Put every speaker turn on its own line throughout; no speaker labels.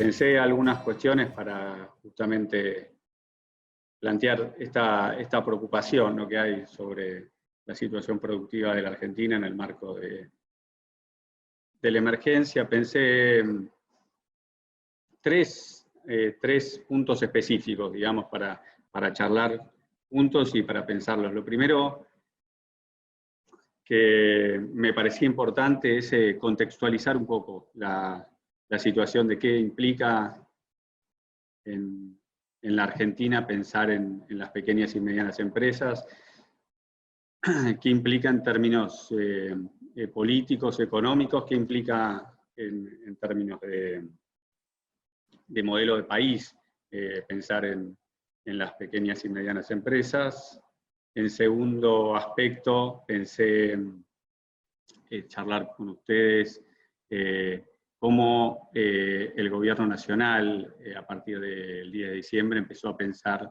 Pensé algunas cuestiones para justamente plantear esta preocupación, ¿no?, que hay sobre la situación productiva de la Argentina en el marco de la emergencia. Pensé tres puntos específicos, digamos, para charlar juntos y para pensarlos. Lo primero que me parecía importante es contextualizar un poco la situación de qué implica en la Argentina pensar en las pequeñas y medianas empresas, qué implica en términos políticos, económicos, qué implica en términos de modelo de país, pensar en las pequeñas y medianas empresas. En segundo aspecto, pensé charlar con ustedes cómo el gobierno nacional, a partir del 10 de diciembre, empezó a pensar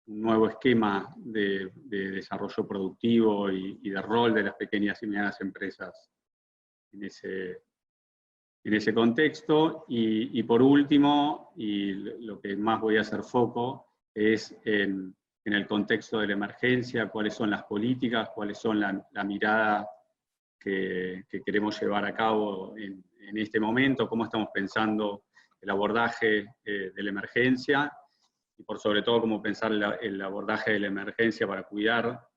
un nuevo esquema de desarrollo productivo y de rol de las pequeñas y medianas empresas en ese contexto. Y por último, y lo que más voy a hacer foco, es en el contexto de la emergencia, cuáles son las políticas, cuáles son la mirada que queremos llevar a cabo en este momento, cómo estamos pensando el abordaje de la emergencia, y por sobre todo cómo pensar el abordaje de la emergencia para cuidar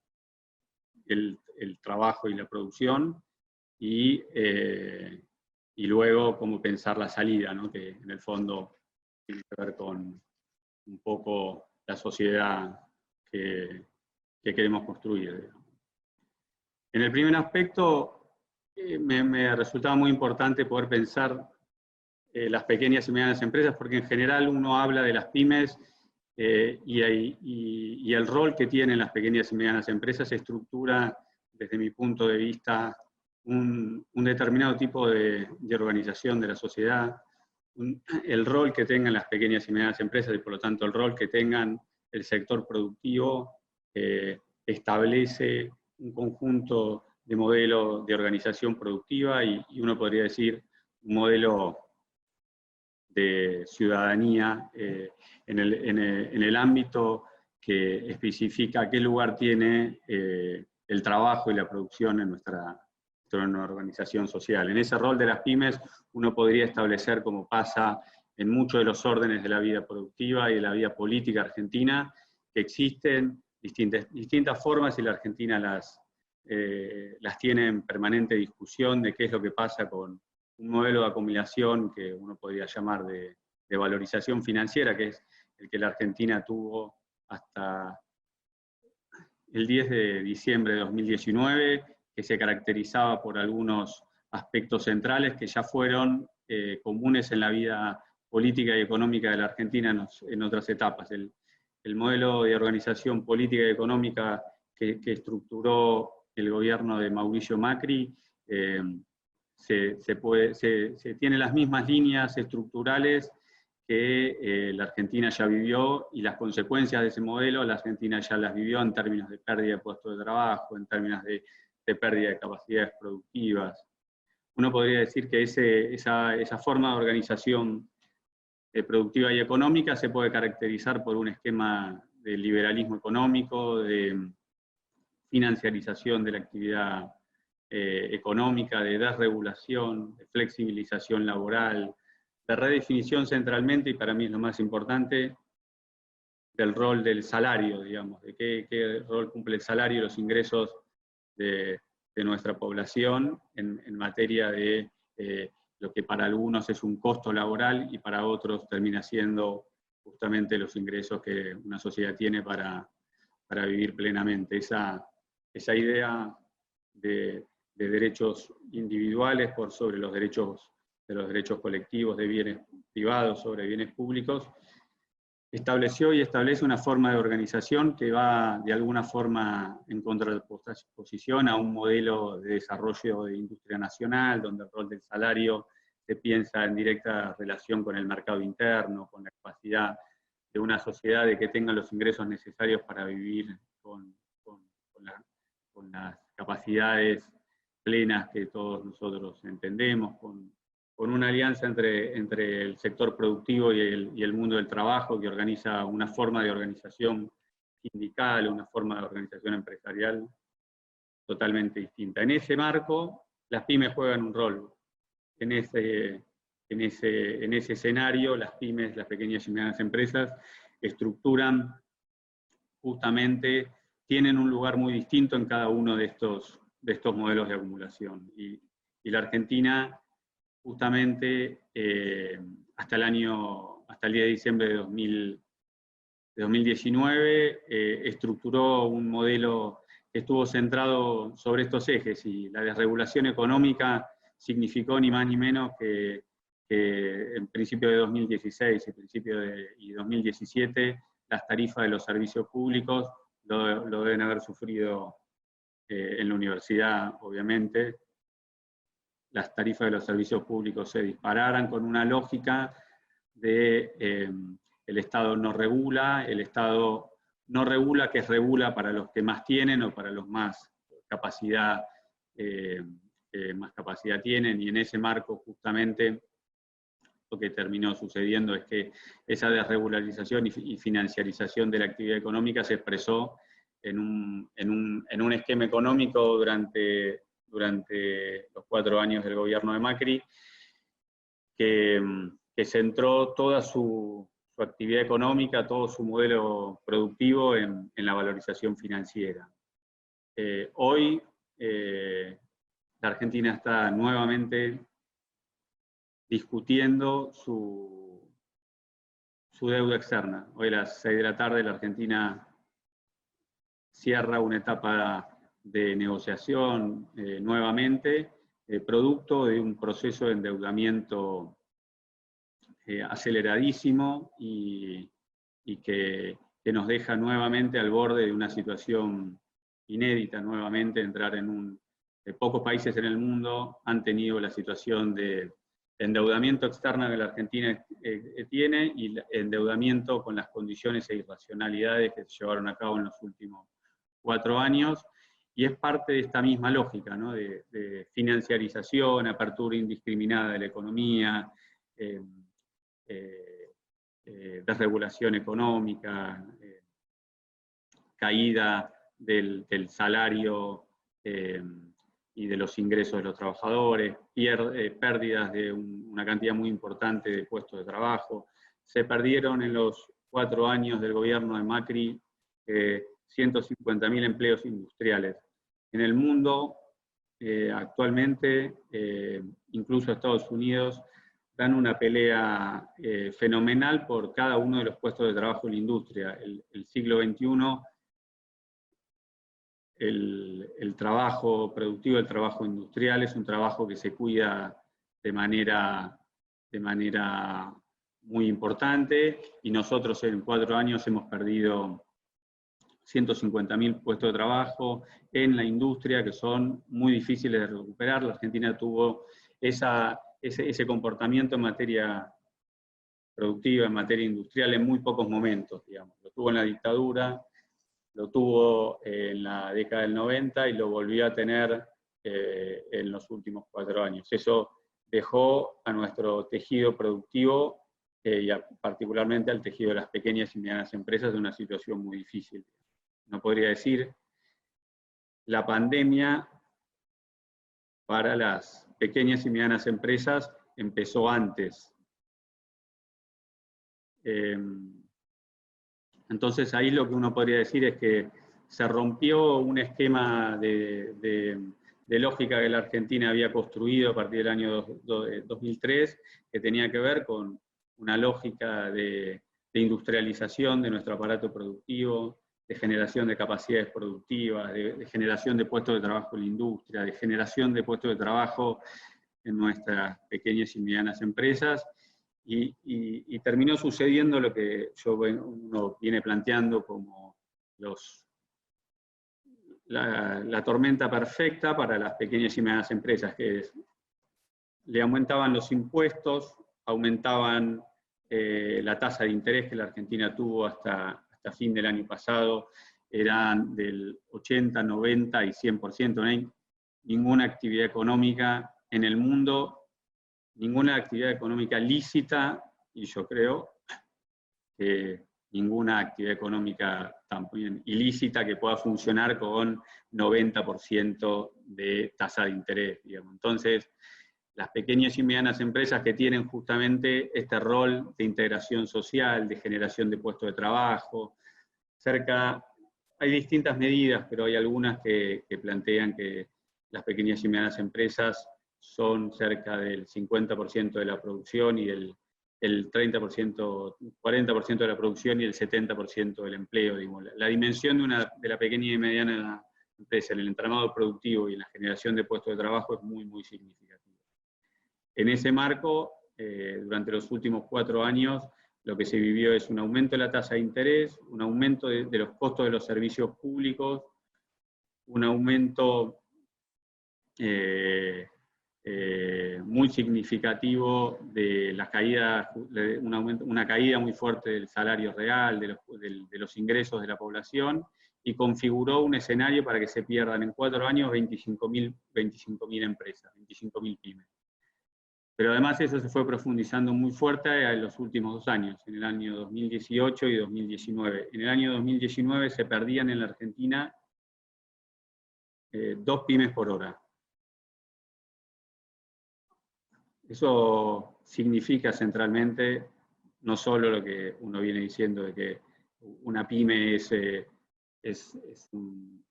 el trabajo y la producción, y luego cómo pensar la salida, ¿no?, que en el fondo tiene que ver con un poco la sociedad que queremos construir, digamos. En el primer aspecto, me resultaba muy importante poder pensar las pequeñas y medianas empresas, porque en general uno habla de las pymes y el rol que tienen las pequeñas y medianas empresas estructura, desde mi punto de vista, un determinado tipo de organización de la sociedad, el rol que tengan las pequeñas y medianas empresas y por lo tanto el rol que tengan el sector productivo establece un conjunto de modelo de organización productiva y uno podría decir un modelo de ciudadanía en el ámbito que especifica qué lugar tiene el trabajo y la producción en nuestra organización social. En ese rol de las pymes uno podría establecer, como pasa en muchos de los órdenes de la vida productiva y de la vida política argentina, que existen distintas formas y la Argentina las tiene en permanente discusión de qué es lo que pasa con un modelo de acumulación que uno podría llamar de valorización financiera, que es el que la Argentina tuvo hasta el 10 de diciembre de 2019, que se caracterizaba por algunos aspectos centrales que ya fueron comunes en la vida política y económica de la Argentina en otras etapas. El modelo de organización política y económica que estructuró el gobierno de Mauricio Macri se tiene las mismas líneas estructurales que la Argentina ya vivió, y las consecuencias de ese modelo la Argentina ya las vivió en términos de pérdida de puestos de trabajo, en términos de pérdida de capacidades productivas. Uno podría decir que esa forma de organización productiva y económica se puede caracterizar por un esquema de liberalismo económico, de financiarización de la actividad económica, de desregulación, de flexibilización laboral, de redefinición centralmente, y para mí es lo más importante, del rol del salario, digamos, de qué rol cumple el salario y los ingresos de nuestra población en materia de lo que para algunos es un costo laboral y para otros termina siendo justamente los ingresos que una sociedad tiene para vivir plenamente. Esa idea de derechos individuales por sobre los derechos colectivos, de bienes privados sobre bienes públicos, estableció y establece una forma de organización que va de alguna forma en contraposición a un modelo de desarrollo de industria nacional, donde el rol del salario se piensa en directa relación con el mercado interno, con la capacidad de una sociedad de que tenga los ingresos necesarios para vivir con las capacidades plenas que todos nosotros entendemos, con con una alianza entre el sector productivo y el mundo del trabajo, que organiza una forma de organización sindical, una forma de organización empresarial totalmente distinta. En ese marco, las pymes juegan un rol. En ese escenario, las pymes, las pequeñas y medianas empresas, estructuran justamente, tienen un lugar muy distinto en cada uno de estos modelos de acumulación. Y la Argentina, justamente, hasta el día de diciembre de 2019, estructuró un modelo que estuvo centrado sobre estos ejes, y la desregulación económica significó ni más ni menos que en principio de 2016 y principio de 2017, las tarifas de los servicios públicos lo deben haber sufrido en la universidad, obviamente. Las tarifas de los servicios públicos se dispararan con una lógica de el Estado no regula, que es regula para los que más tienen o para los más capacidad tienen, y en ese marco justamente lo que terminó sucediendo es que esa desregularización y financiarización de la actividad económica se expresó en un esquema económico durante los 4 años del gobierno de Macri, que centró toda su actividad económica, todo su modelo productivo en la valorización financiera. Hoy la Argentina está nuevamente discutiendo su deuda externa. Hoy a las 6 de la tarde la Argentina cierra una etapa de negociación nuevamente, producto de un proceso de endeudamiento aceleradísimo y que nos deja nuevamente al borde de una situación inédita, nuevamente entrar en pocos países en el mundo han tenido la situación de endeudamiento externo que la Argentina tiene, y endeudamiento con las condiciones e irracionalidades que se llevaron a cabo en los últimos 4 años, y es parte de esta misma lógica, ¿no? de financiarización, apertura indiscriminada de la economía, desregulación económica, caída del salario y de los ingresos de los trabajadores, pérdidas de una cantidad muy importante de puestos de trabajo. Se perdieron en los 4 años del gobierno de Macri 150.000 empleos industriales. En el mundo, actualmente, incluso Estados Unidos, dan una pelea fenomenal por cada uno de los puestos de trabajo en la industria. El siglo XXI, el trabajo productivo, el trabajo industrial, es un trabajo que se cuida de manera muy importante, y nosotros en 4 años hemos perdido 150.000 puestos de trabajo en la industria, que son muy difíciles de recuperar. La Argentina tuvo ese comportamiento en materia productiva, en materia industrial, en muy pocos momentos, digamos. Lo tuvo en la dictadura, lo tuvo en la década del 90 y lo volvió a tener en los últimos 4 años. Eso dejó a nuestro tejido productivo y particularmente al tejido de las pequeñas y medianas empresas en una situación muy difícil. No podría decir, la pandemia para las pequeñas y medianas empresas empezó antes. Entonces ahí lo que uno podría decir es que se rompió un esquema de lógica que la Argentina había construido a partir del año 2003, que tenía que ver con una lógica de industrialización de nuestro aparato productivo, de generación de capacidades productivas, de generación de puestos de trabajo en la industria, de generación de puestos de trabajo en nuestras pequeñas y medianas empresas, y terminó sucediendo lo que uno viene planteando como la tormenta perfecta para las pequeñas y medianas empresas, que le aumentaban los impuestos, aumentaban la tasa de interés que la Argentina tuvo hasta fin del año pasado, eran del 80, 90 y 100%. No hay ninguna actividad económica en el mundo ninguna actividad económica lícita, y yo creo que ninguna actividad económica también ilícita que pueda funcionar con 90% de tasa de interés, digamos. Entonces, las pequeñas y medianas empresas que tienen justamente este rol de integración social, de generación de puestos de trabajo, hay distintas medidas, pero hay algunas que plantean que las pequeñas y medianas empresas son cerca del 50% de la producción y el 30%, 40% de la producción y el 70% del empleo. Digamos. La dimensión de la pequeña y mediana empresa en el entramado productivo y en la generación de puestos de trabajo es muy, muy significativa. En ese marco, durante los últimos 4 años, lo que se vivió es un aumento de la tasa de interés, un aumento de los costos de los servicios públicos, un aumento muy significativo de las caídas, una caída muy fuerte del salario real, de los ingresos de la población, y configuró un escenario para que se pierdan en 4 años 25.000 empresas, 25.000 pymes. Pero además eso se fue profundizando muy fuerte en los últimos 2 años, en el año 2018 y 2019. En el año 2019 se perdían en la Argentina 2 pymes por hora. Eso significa centralmente no solo lo que uno viene diciendo de que una pyme es un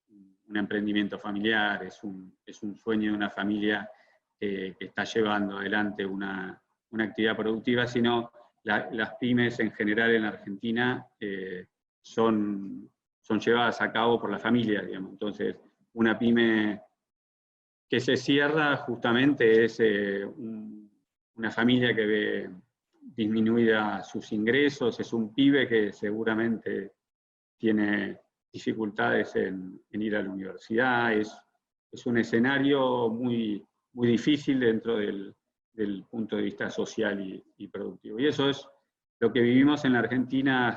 emprendimiento familiar, es un sueño de una familia que está llevando adelante una actividad productiva, sino las pymes en general en Argentina son llevadas a cabo por la familia, digamos. Entonces, una pyme que se cierra justamente es una familia que ve disminuida sus ingresos, es un pibe que seguramente tiene dificultades en ir a la universidad, es un escenario muy, muy difícil dentro del punto de vista social y productivo. Y eso es lo que vivimos en la Argentina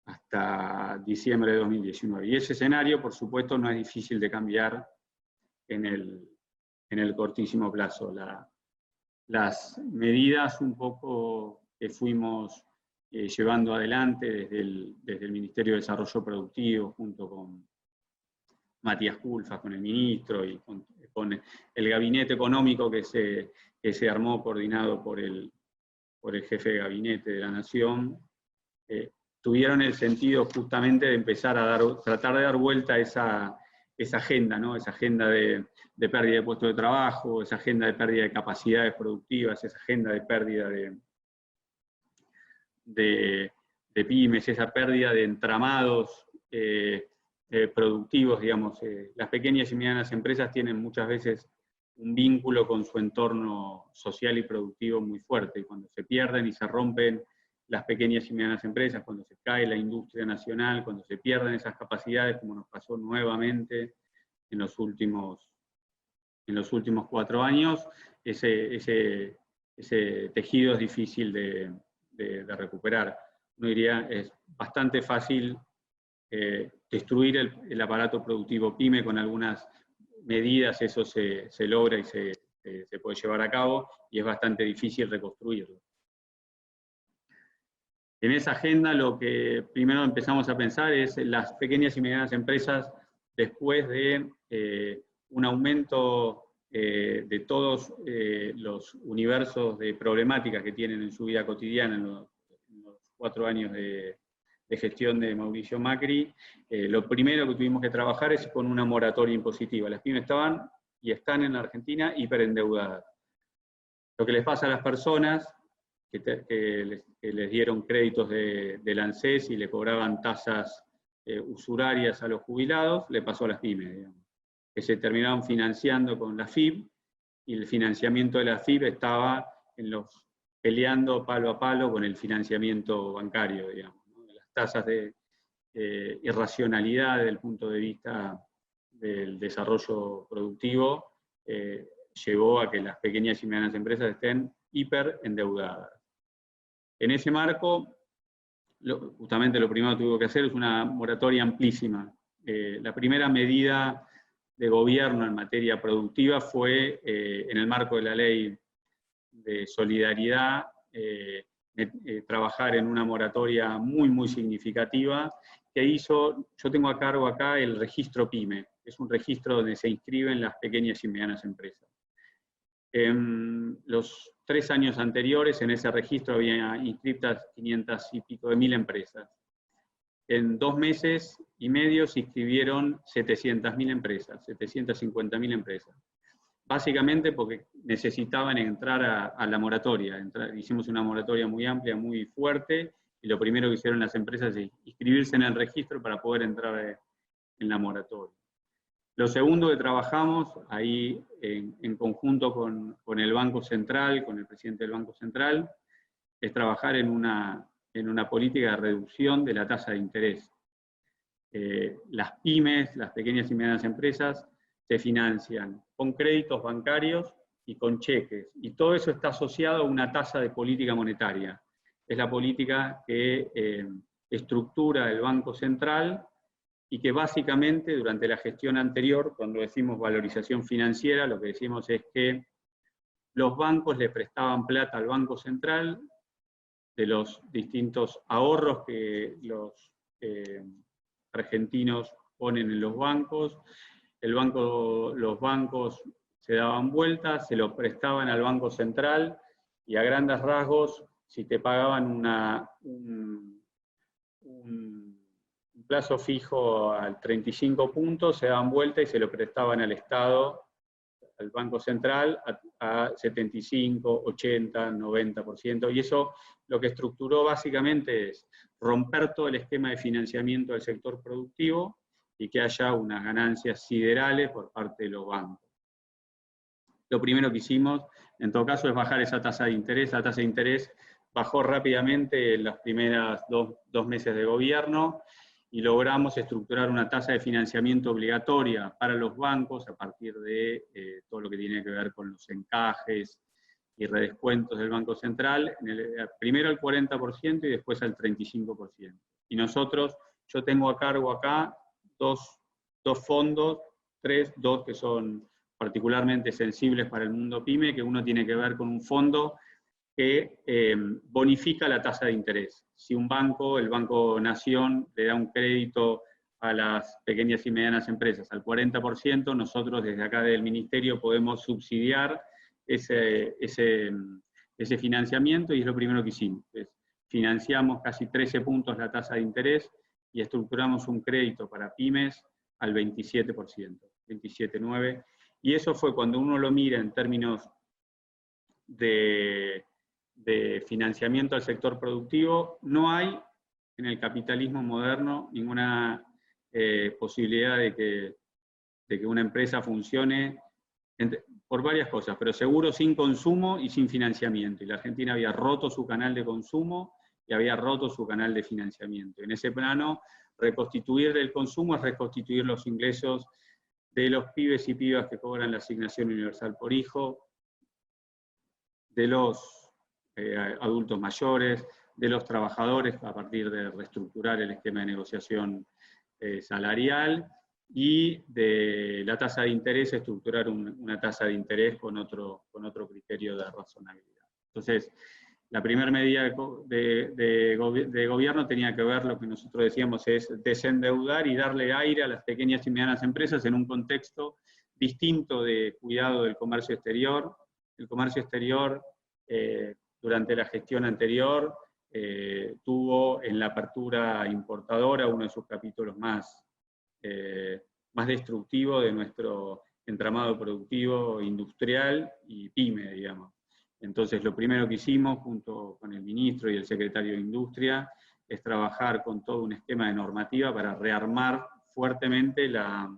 hasta diciembre de 2019. Y ese escenario, por supuesto, no es difícil de cambiar en el cortísimo plazo. Las medidas un poco que fuimos llevando adelante desde el Ministerio de Desarrollo Productivo, junto con Matías Culfas, con el ministro, y con el gabinete económico que se armó coordinado por el jefe de gabinete de la Nación, tuvieron el sentido justamente de empezar a tratar de dar vuelta a esa agenda, ¿no? Esa agenda de pérdida de puestos de trabajo, esa agenda de pérdida de capacidades productivas, esa agenda de pérdida de pymes, esa pérdida de entramados productivos, digamos. Las pequeñas y medianas empresas tienen muchas veces un vínculo con su entorno social y productivo muy fuerte, y cuando se pierden y se rompen las pequeñas y medianas empresas, cuando se cae la industria nacional, cuando se pierden esas capacidades, como nos pasó nuevamente en los últimos 4 años, ese tejido es difícil de recuperar. Uno diría, es bastante fácil destruir el aparato productivo PYME con algunas medidas, eso se logra y se puede llevar a cabo, y es bastante difícil reconstruirlo. En esa agenda lo que primero empezamos a pensar es las pequeñas y medianas empresas después de un aumento de todos los universos de problemáticas que tienen en su vida cotidiana en los 4 años de gestión de Mauricio Macri. Lo primero que tuvimos que trabajar es con una moratoria impositiva. Las pymes estaban y están en la Argentina hiperendeudadas. Lo que les pasa a las personas que les dieron créditos del ANSES y le cobraban tasas usurarias a los jubilados, le pasó a las pymes, digamos, que se terminaron financiando con la FIB, y el financiamiento de la FIB estaba peleando palo a palo con el financiamiento bancario, digamos, ¿no? Las tasas de irracionalidad desde el punto de vista del desarrollo productivo llevó a que las pequeñas y medianas empresas estén hiperendeudadas. En ese marco, justamente lo primero que tuvo que hacer es una moratoria amplísima. La primera medida de gobierno en materia productiva fue en el marco de la ley de solidaridad, trabajar en una moratoria muy, muy significativa que hizo. Yo tengo a cargo acá el registro PYME, que es un registro donde se inscriben las pequeñas y medianas empresas. En los 3 años anteriores, en ese registro había inscritas 500 y pico de mil empresas. En 2 meses y medio se inscribieron 700.000 empresas, 750.000 empresas. Básicamente porque necesitaban entrar a la moratoria. Hicimos una moratoria muy amplia, muy fuerte, y lo primero que hicieron las empresas es inscribirse en el registro para poder entrar en la moratoria. Lo segundo que trabajamos ahí en conjunto con el Banco Central, con el presidente del Banco Central, es trabajar en una política de reducción de la tasa de interés. Las pymes, las pequeñas y medianas empresas, se financian con créditos bancarios y con cheques, y todo eso está asociado a una tasa de política monetaria. Es la política que estructura el Banco Central y que básicamente durante la gestión anterior, cuando decimos valorización financiera, lo que decimos es que los bancos le prestaban plata al Banco Central de los distintos ahorros que los argentinos ponen en los bancos. Los bancos se daban vueltas, se lo prestaban al Banco Central, y a grandes rasgos, si te pagaban un plazo fijo al 35 puntos, se daban vuelta y se lo prestaban al Estado, al Banco Central, a 75, 80, 90%, y eso lo que estructuró básicamente es romper todo el esquema de financiamiento del sector productivo y que haya unas ganancias siderales por parte de los bancos. Lo primero que hicimos, en todo caso, es bajar esa tasa de interés. La tasa de interés bajó rápidamente en los primeros dos meses de gobierno, y logramos estructurar una tasa de financiamiento obligatoria para los bancos a partir de todo lo que tiene que ver con los encajes y redescuentos del Banco Central, primero al 40% y después al 35%. Y nosotros, yo tengo a cargo acá dos fondos, dos que son particularmente sensibles para el mundo PYME, que uno tiene que ver con un fondo que bonifica la tasa de interés. Si un banco, el Banco Nación, le da un crédito a las pequeñas y medianas empresas al 40%, nosotros desde acá del Ministerio podemos subsidiar ese financiamiento, y es lo primero que hicimos. Financiamos casi 13 puntos la tasa de interés y estructuramos un crédito para pymes al 27%, 27,9%, y eso fue, cuando uno lo mira en términos de financiamiento al sector productivo, no hay en el capitalismo moderno ninguna posibilidad de que una empresa funcione por varias cosas, pero seguro sin consumo y sin financiamiento. Y la Argentina había roto su canal de consumo y había roto su canal de financiamiento. En ese plano, reconstituir el consumo es reconstituir los ingresos de los pibes y pibas que cobran la asignación universal por hijo, de los adultos mayores, de los trabajadores, a partir de reestructurar el esquema de negociación salarial, y de la tasa de interés, estructurar una tasa de interés con otro criterio de razonabilidad. Entonces, la primera medida de gobierno tenía que ver, lo que nosotros decíamos, es desendeudar y darle aire a las pequeñas y medianas empresas en un contexto distinto de cuidado del comercio exterior. El comercio exterior, durante la gestión anterior, tuvo en la apertura importadora uno de sus capítulos más destructivos de nuestro entramado productivo, industrial y pyme, digamos. Entonces, lo primero que hicimos, junto con el ministro y el secretario de Industria, es trabajar con todo un esquema de normativa para rearmar fuertemente la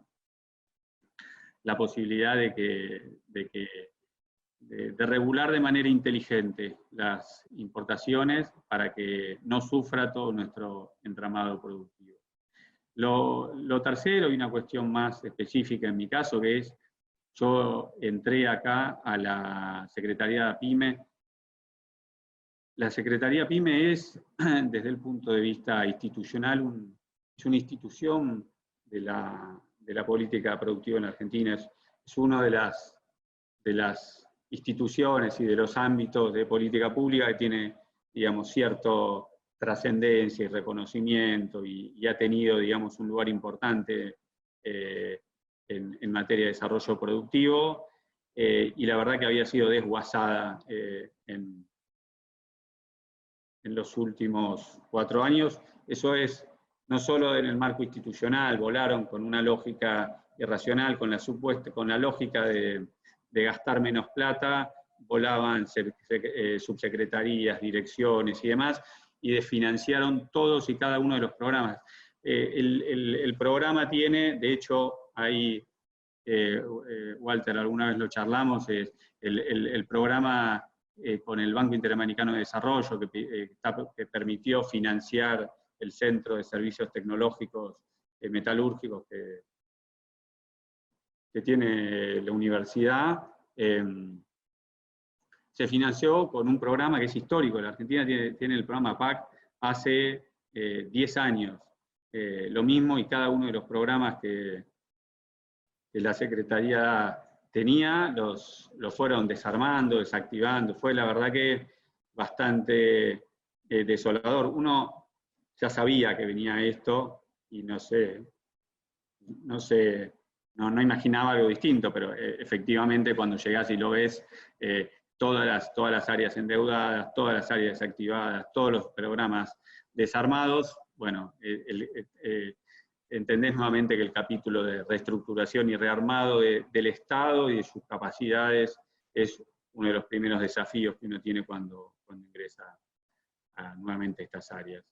posibilidad de regular de manera inteligente las importaciones para que no sufra todo nuestro entramado productivo. Lo tercero, y una cuestión más específica en mi caso, que es, yo entré acá a la Secretaría de PYME. La Secretaría PYME es, desde el punto de vista institucional, es una institución de la política productiva en Argentina. Es una de las instituciones y de los ámbitos de política pública que tiene, digamos, cierta trascendencia y reconocimiento y ha tenido, digamos, un lugar importante en materia de desarrollo productivo, y la verdad que había sido desguazada en los últimos 4 años. Eso es no solo en el marco institucional, volaron con una lógica irracional, con la lógica de gastar menos plata, volaban subsecretarías, direcciones y demás, y desfinanciaron todos y cada uno de los programas. El programa tiene, de hecho, ahí, Walter, alguna vez lo charlamos, el programa con el Banco Interamericano de Desarrollo, que permitió financiar el Centro de Servicios Tecnológicos Metalúrgicos que tiene la universidad, se financió con un programa que es histórico. La Argentina tiene el programa PAC hace 10 años. Lo mismo, y cada uno de los programas que la Secretaría tenía, los fueron desarmando, desactivando. Fue la verdad que bastante desolador. Uno ya sabía que venía esto, y no imaginaba algo distinto, pero efectivamente cuando llegás y lo ves, todas las áreas endeudadas, todas las áreas desactivadas, todos los programas desarmados, bueno, entendés nuevamente que el capítulo de reestructuración y rearmado del Estado y de sus capacidades es uno de los primeros desafíos que uno tiene cuando ingresa nuevamente a estas áreas.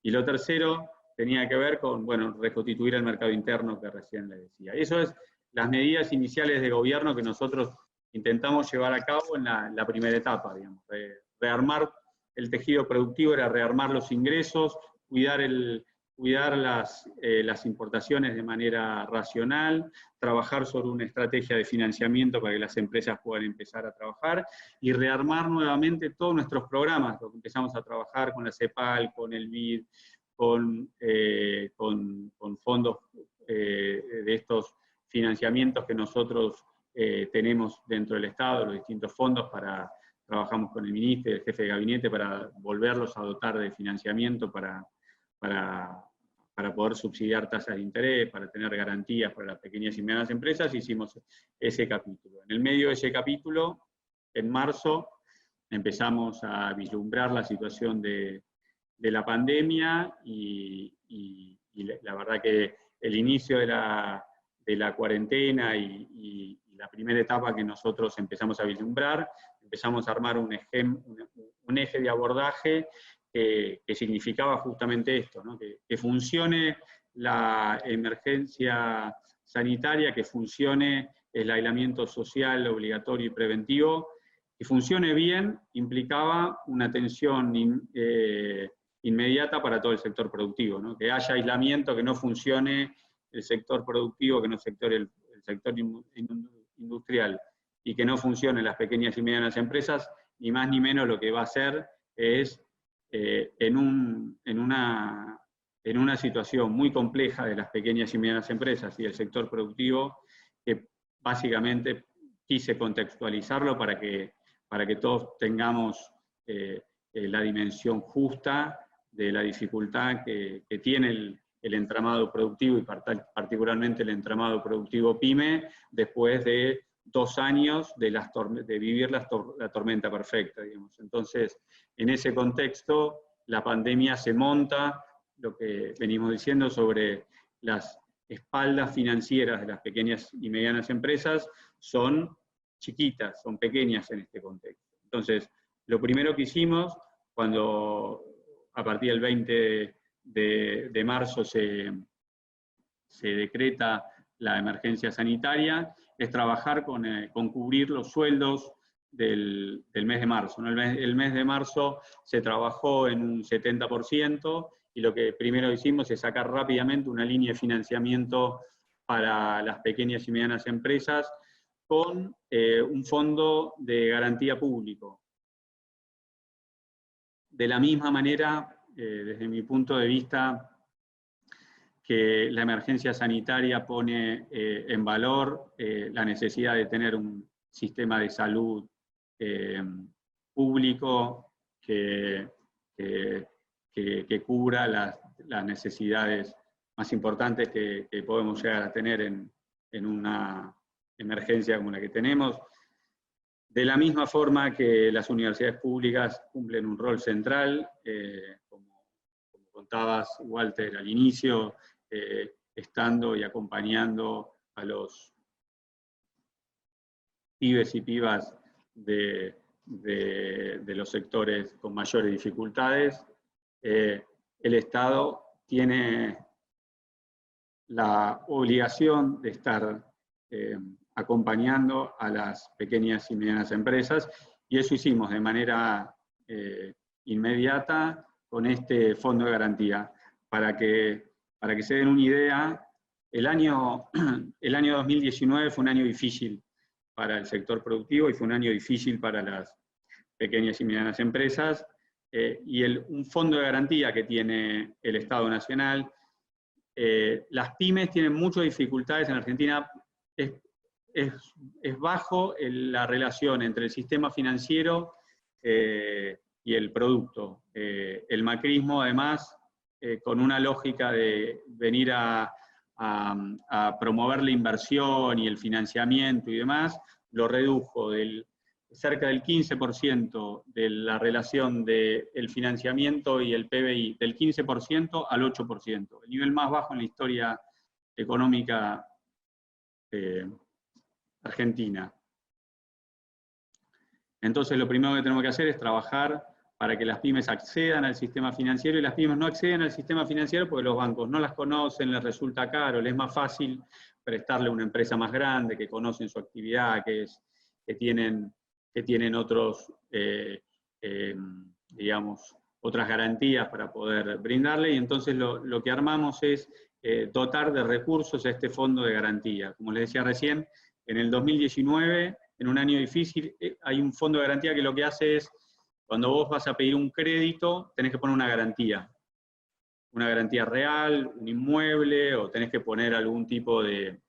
Y lo tercero tenía que ver con, bueno, reconstituir el mercado interno que recién le decía. Eso es las medidas iniciales de gobierno que nosotros intentamos llevar a cabo en la primera etapa, digamos. Rearmar el tejido productivo era rearmar los ingresos, cuidar las importaciones de manera racional, trabajar sobre una estrategia de financiamiento para que las empresas puedan empezar a trabajar, y rearmar nuevamente todos nuestros programas, lo que empezamos a trabajar con la CEPAL, con el BID, con fondos de estos financiamientos que nosotros tenemos dentro del Estado, los distintos fondos, trabajamos con el ministro y el jefe de gabinete para volverlos a dotar de financiamiento para poder subsidiar tasas de interés, para tener garantías para las pequeñas y medianas empresas. Hicimos ese capítulo. En el medio de ese capítulo, en marzo, empezamos a vislumbrar la situación de la pandemia, y la verdad que el inicio de la cuarentena y la primera etapa que nosotros empezamos a vislumbrar, empezamos a armar un eje de abordaje que significaba justamente esto, ¿no? Que funcione la emergencia sanitaria, que funcione el aislamiento social obligatorio y preventivo. Que funcione bien implicaba una atención inmediata para todo el sector productivo, ¿no? Que haya aislamiento, que no funcione el sector productivo, que no el sector industrial, y que no funcionen las pequeñas y medianas empresas, ni más ni menos lo que va a hacer es, en una situación muy compleja de las pequeñas y medianas empresas y del sector productivo, que básicamente quise contextualizarlo para que todos tengamos la dimensión justa de la dificultad que tiene el entramado productivo, y particularmente el entramado productivo PYME, después de 2 años de vivir la tormenta perfecta, digamos. Entonces, en ese contexto, la pandemia se monta, lo que venimos diciendo, sobre las espaldas financieras de las pequeñas y medianas empresas, son chiquitas, son pequeñas en este contexto. Entonces, lo primero que hicimos, cuando a partir del 20 de marzo se decreta la emergencia sanitaria, es trabajar con cubrir los sueldos del mes de marzo, ¿no? El mes de marzo se trabajó en un 70%, y lo que primero hicimos es sacar rápidamente una línea de financiamiento para las pequeñas y medianas empresas con un fondo de garantía público. De la misma manera, desde mi punto de vista, que la emergencia sanitaria pone en valor la necesidad de tener un sistema de salud público que cubra las necesidades más importantes que podemos llegar a tener en una emergencia como la que tenemos. De la misma forma que las universidades públicas cumplen un rol central, como contabas, Walter, al inicio, estando y acompañando a los pibes y pibas de los sectores con mayores dificultades, el Estado tiene la obligación de estar acompañando a las pequeñas y medianas empresas, y eso hicimos de manera inmediata con este fondo de garantía. Para que se den una idea, el año 2019 fue un año difícil para el sector productivo y fue un año difícil para las pequeñas y medianas empresas, y un fondo de garantía que tiene el Estado Nacional. Las pymes tienen muchas dificultades en Argentina. Es bajo la relación entre el sistema financiero y el producto. El macrismo, además, con una lógica de venir a promover la inversión y el financiamiento y demás, lo redujo cerca del 15% de la relación del financiamiento y el PBI, del 15% al 8%, el nivel más bajo en la historia económica argentina. Entonces lo primero que tenemos que hacer es trabajar para que las pymes accedan al sistema financiero, y las pymes no acceden al sistema financiero porque los bancos no las conocen, les resulta caro, les es más fácil prestarle a una empresa más grande, que conocen su actividad, que tienen otros, digamos, otras garantías para poder brindarle, y entonces lo que armamos es dotar de recursos a este fondo de garantía. Como les decía recién, en el 2019, en un año difícil, hay un fondo de garantía que lo que hace es, cuando vos vas a pedir un crédito, tenés que poner una garantía real, un inmueble, o tenés que poner algún tipo de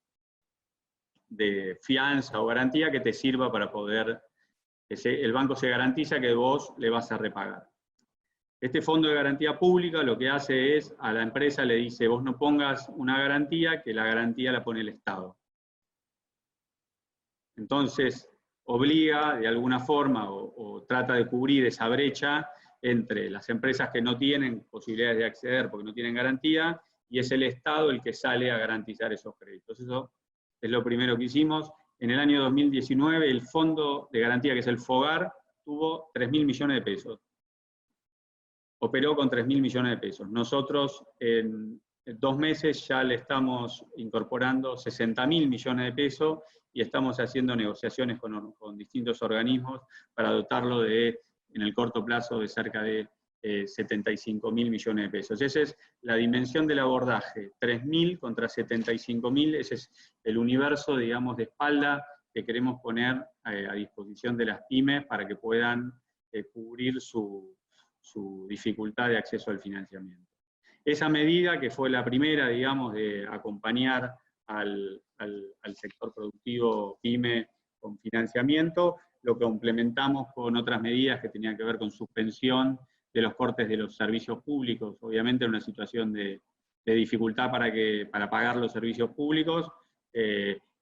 fianza o garantía que te sirva para poder, el banco se garantiza que vos le vas a repagar. Este fondo de garantía pública lo que hace es, a la empresa le dice, vos no pongas una garantía, que la garantía la pone el Estado. Entonces, obliga de alguna forma o trata de cubrir esa brecha entre las empresas que no tienen posibilidades de acceder porque no tienen garantía, y es el Estado el que sale a garantizar esos créditos. Eso es lo primero que hicimos. En el año 2019 el fondo de garantía, que es el FOGAR, tuvo 3.000 millones de pesos. Operó con 3.000 millones de pesos. Nosotros en 2 meses ya le estamos incorporando 60.000 millones de pesos, y estamos haciendo negociaciones con distintos organismos para dotarlo en el corto plazo, de cerca de 75.000 millones de pesos. Esa es la dimensión del abordaje, 3.000 contra 75.000, ese es el universo, digamos, de espalda que queremos poner a disposición de las pymes para que puedan cubrir su dificultad de acceso al financiamiento. Esa medida, que fue la primera, digamos, de acompañar al sector productivo pyme con financiamiento, lo complementamos con otras medidas que tenían que ver con suspensión de los cortes de los servicios públicos. Obviamente en una situación de dificultad para pagar los servicios públicos,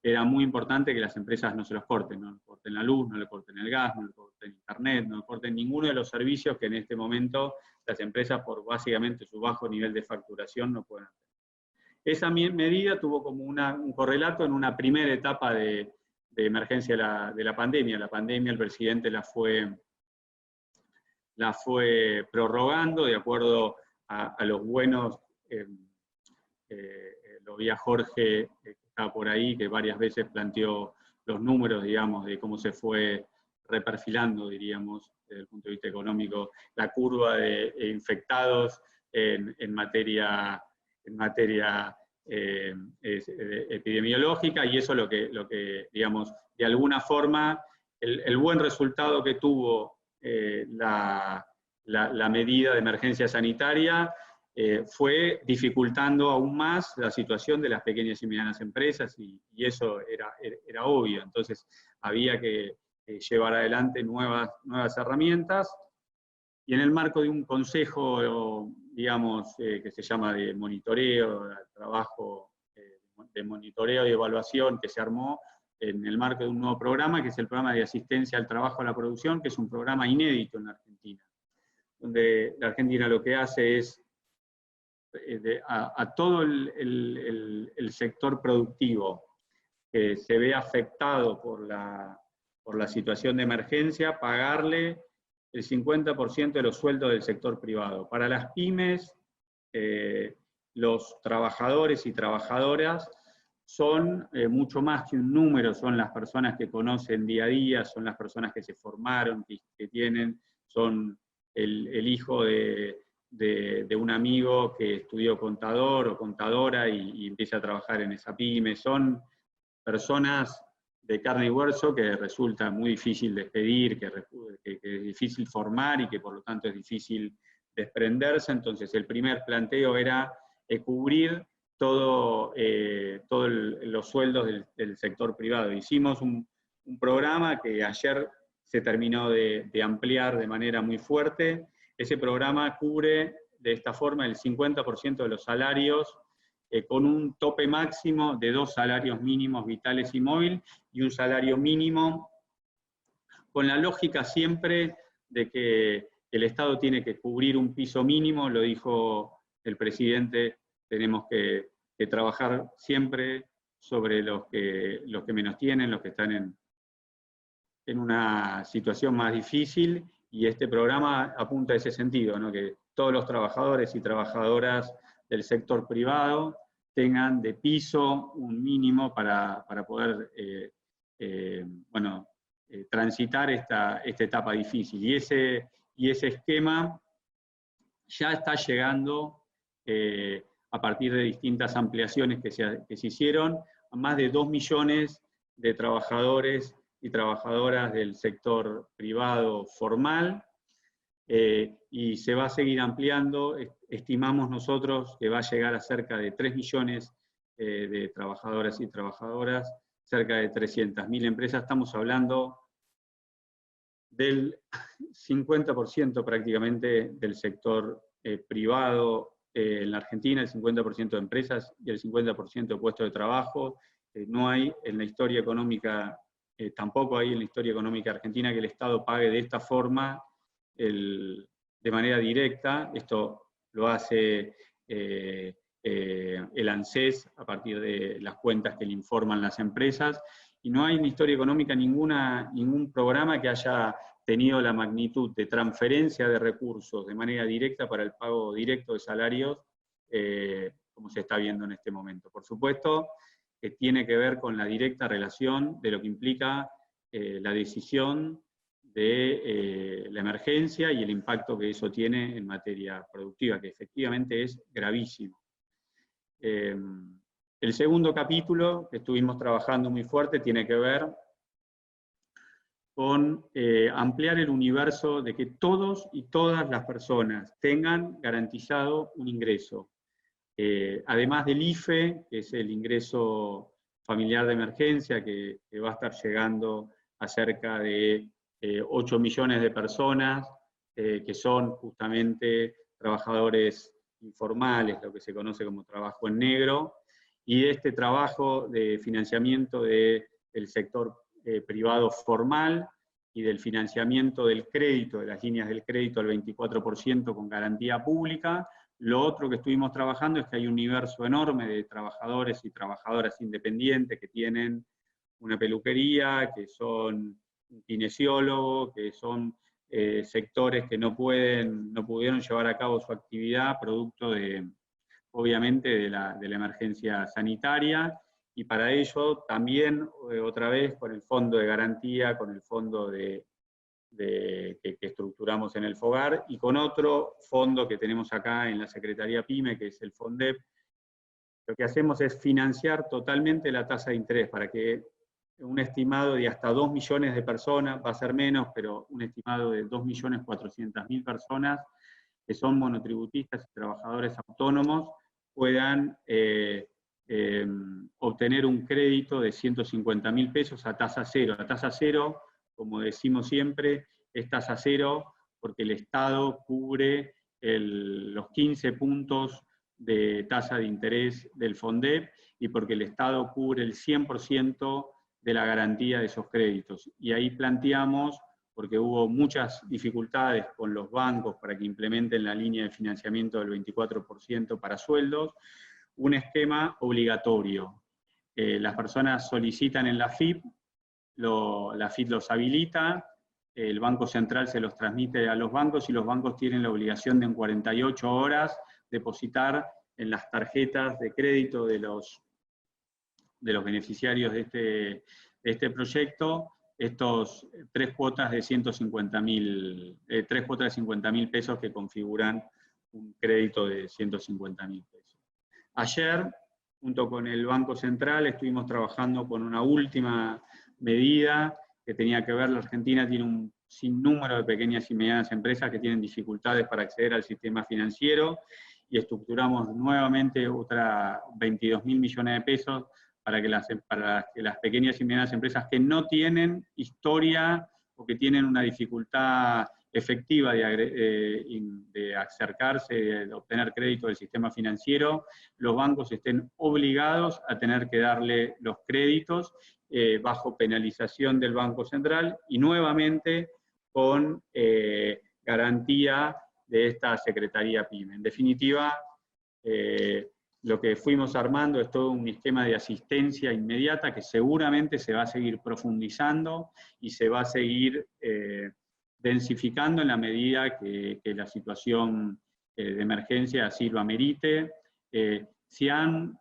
era muy importante que las empresas no se los corten, no le corten la luz, no le corten el gas, no le corten internet, no le corten ninguno de los servicios que en este momento las empresas, por básicamente su bajo nivel de facturación, no pueden hacer. Esa medida tuvo como un correlato en una primera etapa de emergencia de la pandemia. La pandemia el presidente la fue prorrogando de acuerdo a los buenos, lo vi a Jorge, que estaba por ahí, que varias veces planteó los números, digamos, de cómo se fue reperfilando, diríamos, desde el punto de vista económico, la curva de infectados en materia epidemiológica, y eso lo que digamos, de alguna forma, el buen resultado que tuvo la medida de emergencia sanitaria fue dificultando aún más la situación de las pequeñas y medianas empresas, y eso era obvio. Entonces había que llevar adelante nuevas herramientas, y en el marco de un consejo, digamos, que se llama de monitoreo, trabajo de monitoreo y evaluación que se armó en el marco de un nuevo programa, que es el programa de asistencia al trabajo a la producción, que es un programa inédito en la Argentina, donde la Argentina lo que hace es a todo el sector productivo que se ve afectado por la situación de emergencia, pagarle el 50% de los sueldos del sector privado. Para las pymes, los trabajadores y trabajadoras son mucho más que un número, son las personas que conocen día a día, son las personas que se formaron, que tienen, son el hijo de un amigo que estudió contador o contadora y empieza a trabajar en esa pyme, son personas de carne y hueso que resulta muy difícil despedir, que es difícil formar y que por lo tanto es difícil desprenderse. Entonces el primer planteo era cubrir todos los sueldos del sector privado. Hicimos un programa que ayer se terminó de ampliar de manera muy fuerte. Ese programa cubre de esta forma el 50% de los salarios, con un tope máximo de 2 salarios mínimos vitales y móvil, y un salario mínimo, con la lógica siempre de que el Estado tiene que cubrir un piso mínimo, lo dijo el presidente, tenemos que trabajar siempre sobre los que menos tienen, los que están en una situación más difícil, y este programa apunta a ese sentido, ¿no? Que todos los trabajadores y trabajadoras del sector privado tengan de piso un mínimo para poder transitar esta etapa difícil. Y ese esquema ya está llegando a partir de distintas ampliaciones que se hicieron a más de 2 millones de trabajadores y trabajadoras del sector privado formal, y se va a seguir ampliando. Estimamos nosotros que va a llegar a cerca de 3 millones de trabajadoras y trabajadoras, cerca de 300.000 empresas. Estamos hablando del 50% prácticamente del sector privado en la Argentina, el 50% de empresas y el 50% de puestos de trabajo. No hay en la historia económica, tampoco hay en la historia económica argentina que el Estado pague de esta forma de manera directa. Esto lo hace el ANSES a partir de las cuentas que le informan las empresas, y no hay en la historia económica ningún programa que haya tenido la magnitud de transferencia de recursos de manera directa para el pago directo de salarios, como se está viendo en este momento. Por supuesto, que tiene que ver con la directa relación de lo que implica la decisión de la emergencia y el impacto que eso tiene en materia productiva, que efectivamente es gravísimo. El segundo capítulo que estuvimos trabajando muy fuerte tiene que ver con ampliar el universo de que todos y todas las personas tengan garantizado un ingreso. Además del IFE, que es el ingreso familiar de emergencia, que va a estar llegando a cerca de 8 millones de personas, que son justamente trabajadores informales, lo que se conoce como trabajo en negro, y este trabajo de financiamiento del sector privado formal y del financiamiento del crédito, de las líneas del crédito al 24% con garantía pública. Lo otro que estuvimos trabajando es que hay un universo enorme de trabajadores y trabajadoras independientes que tienen una peluquería, que son un kinesiólogo, que son sectores que no pudieron llevar a cabo su actividad producto obviamente de la emergencia sanitaria, y para ello también, otra vez, con el fondo de garantía, con el fondo que estructuramos en el FOGAR, y con otro fondo que tenemos acá en la Secretaría PYME, que es el FONDEP, lo que hacemos es financiar totalmente la tasa de interés, para que un estimado de hasta 2 millones de personas, va a ser menos, pero un estimado de 2.400.000 personas, que son monotributistas y trabajadores autónomos, puedan obtener un crédito de 150.000 pesos a tasa cero. A tasa cero como decimos siempre, es tasa cero, porque el Estado cubre los 15 puntos de tasa de interés del FONDEP, y porque el Estado cubre el 100% de la garantía de esos créditos. Y ahí planteamos, porque hubo muchas dificultades con los bancos para que implementen la línea de financiamiento del 24% para sueldos, un esquema obligatorio. Las personas solicitan en la FIP, la FIP los habilita, el Banco Central se los transmite a los bancos y los bancos tienen la obligación de en 48 horas depositar en las tarjetas de crédito de los beneficiarios de este proyecto estos 3 cuotas de 50.000 pesos que configuran un crédito de 150.000 pesos. Ayer, junto con el Banco Central, estuvimos trabajando con una última medida que tenía que ver, la Argentina tiene un sinnúmero de pequeñas y medianas empresas que tienen dificultades para acceder al sistema financiero, y estructuramos nuevamente otra 22.000 millones de pesos para que las pequeñas y medianas empresas que no tienen historia o que tienen una dificultad efectiva de acercarse, de obtener crédito del sistema financiero, los bancos estén obligados a tener que darle los créditos bajo penalización del Banco Central y nuevamente con garantía de esta Secretaría PYME. En definitiva, lo que fuimos armando es todo un esquema de asistencia inmediata que seguramente se va a seguir profundizando y se va a seguir densificando en la medida que la situación de emergencia así lo amerite. Se han,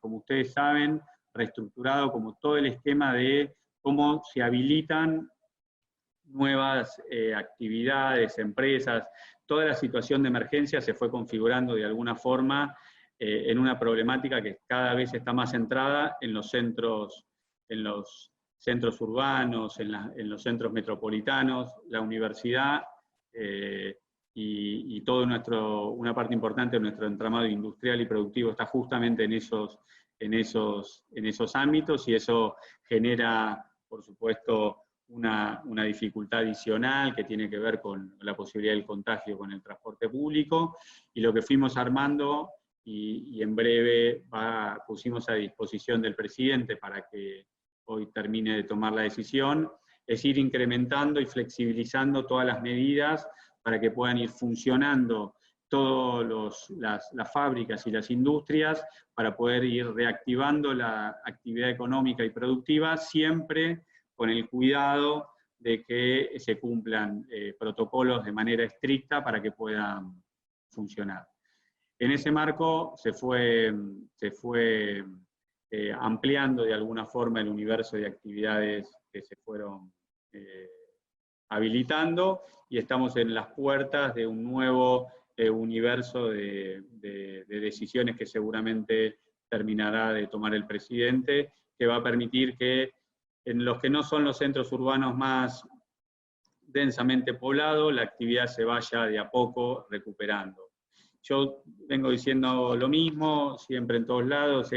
como ustedes saben, reestructurado como todo el esquema de cómo se habilitan nuevas actividades, empresas. Toda la situación de emergencia se fue configurando de alguna forma en una problemática que cada vez está más centrada en los centros urbanos, en los centros metropolitanos, la universidad y toda una parte importante de nuestro entramado industrial y productivo está justamente en esos ámbitos, y eso genera, por supuesto, una dificultad adicional que tiene que ver con la posibilidad del contagio con el transporte público, y lo que fuimos armando, y en breve pusimos a disposición del presidente para que hoy termine de tomar la decisión, es ir incrementando y flexibilizando todas las medidas para que puedan ir funcionando todas las fábricas y las industrias, para poder ir reactivando la actividad económica y productiva, siempre con el cuidado de que se cumplan protocolos de manera estricta para que puedan funcionar. En ese marco se fue ampliando de alguna forma el universo de actividades que se fueron habilitando, y estamos en las puertas de un nuevo universo de decisiones que seguramente terminará de tomar el presidente, que va a permitir que en los que no son los centros urbanos más densamente poblados, la actividad se vaya de a poco recuperando. Yo vengo diciendo lo mismo, siempre en todos lados,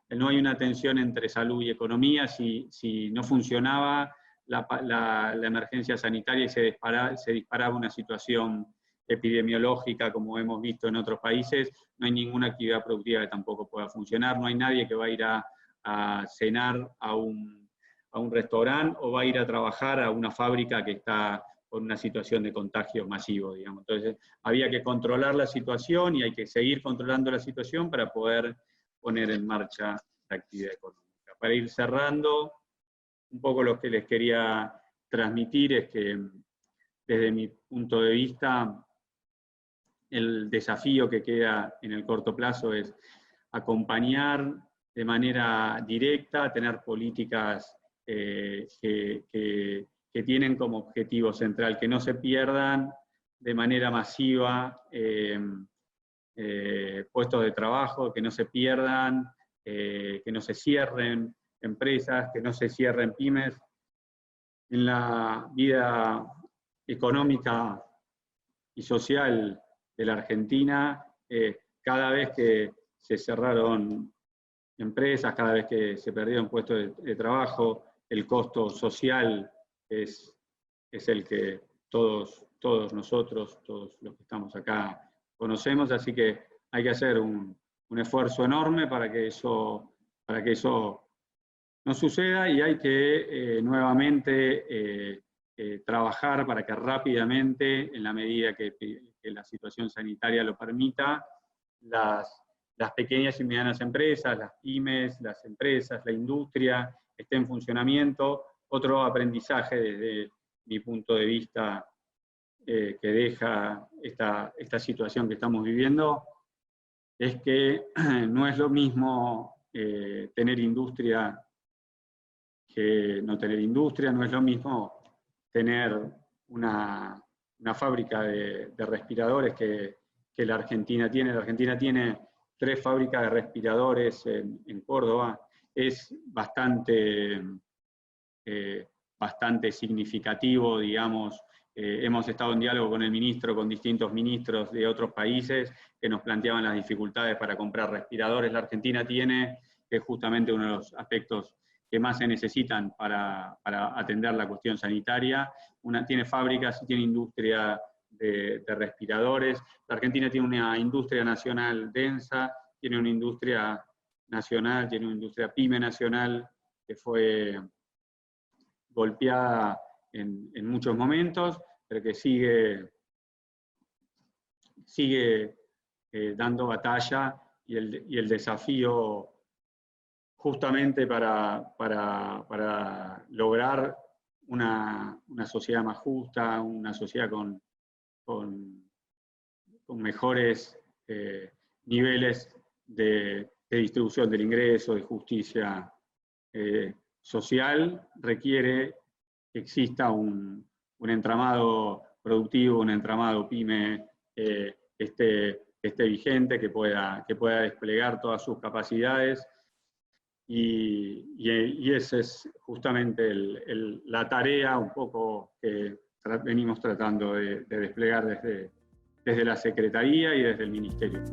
no hay una tensión entre salud y economía. Si no funcionaba la emergencia sanitaria y se disparaba una situación epidemiológica, como hemos visto en otros países, no hay ninguna actividad productiva que tampoco pueda funcionar, no hay nadie que va a ir a cenar a un restaurante o va a ir a trabajar a una fábrica que está con una situación de contagio masivo, digamos. Entonces, había que controlar la situación y hay que seguir controlando la situación para poder poner en marcha la actividad económica. Para ir cerrando, un poco lo que les quería transmitir es que, desde mi punto de vista, el desafío que queda en el corto plazo es acompañar de manera directa, tener políticas que tienen como objetivo central que no se pierdan de manera masiva puestos de trabajo, que no se pierdan, que no se cierren empresas, que no se cierren pymes. En la vida económica y social de la Argentina, cada vez que se cerraron empresas, cada vez que se perdieron puestos de trabajo, el costo social es el que todos nosotros, todos los que estamos acá, conocemos, así que hay que hacer un esfuerzo enorme para que eso no suceda, y hay que nuevamente trabajar para que rápidamente, en la medida que la situación sanitaria lo permita, las pequeñas y medianas empresas, las pymes, las empresas, la industria, esté en funcionamiento. Otro aprendizaje desde mi punto de vista que deja esta situación que estamos viviendo es que no es lo mismo tener industria que no tener industria, no es lo mismo tener una fábrica de respiradores que la Argentina tiene. La Argentina tiene 3 fábricas de respiradores en Córdoba. Es bastante significativo, digamos. Hemos estado en diálogo con el ministro, con distintos ministros de otros países que nos planteaban las dificultades para comprar respiradores. La Argentina tiene, que es justamente uno de los aspectos que más se necesitan para atender la cuestión sanitaria. Tiene fábricas y tiene industria de respiradores. La Argentina tiene una industria nacional densa, tiene una industria nacional, tiene una industria pyme nacional que fue golpeada en muchos momentos, pero que sigue dando batalla, y el desafío justamente para lograr una sociedad más justa, una sociedad con mejores niveles de distribución del ingreso, de justicia social, requiere que exista un entramado productivo, un entramado pyme que esté vigente, que pueda desplegar todas sus capacidades, y esa es justamente la tarea un poco que venimos tratando de desplegar desde la Secretaría y desde el Ministerio.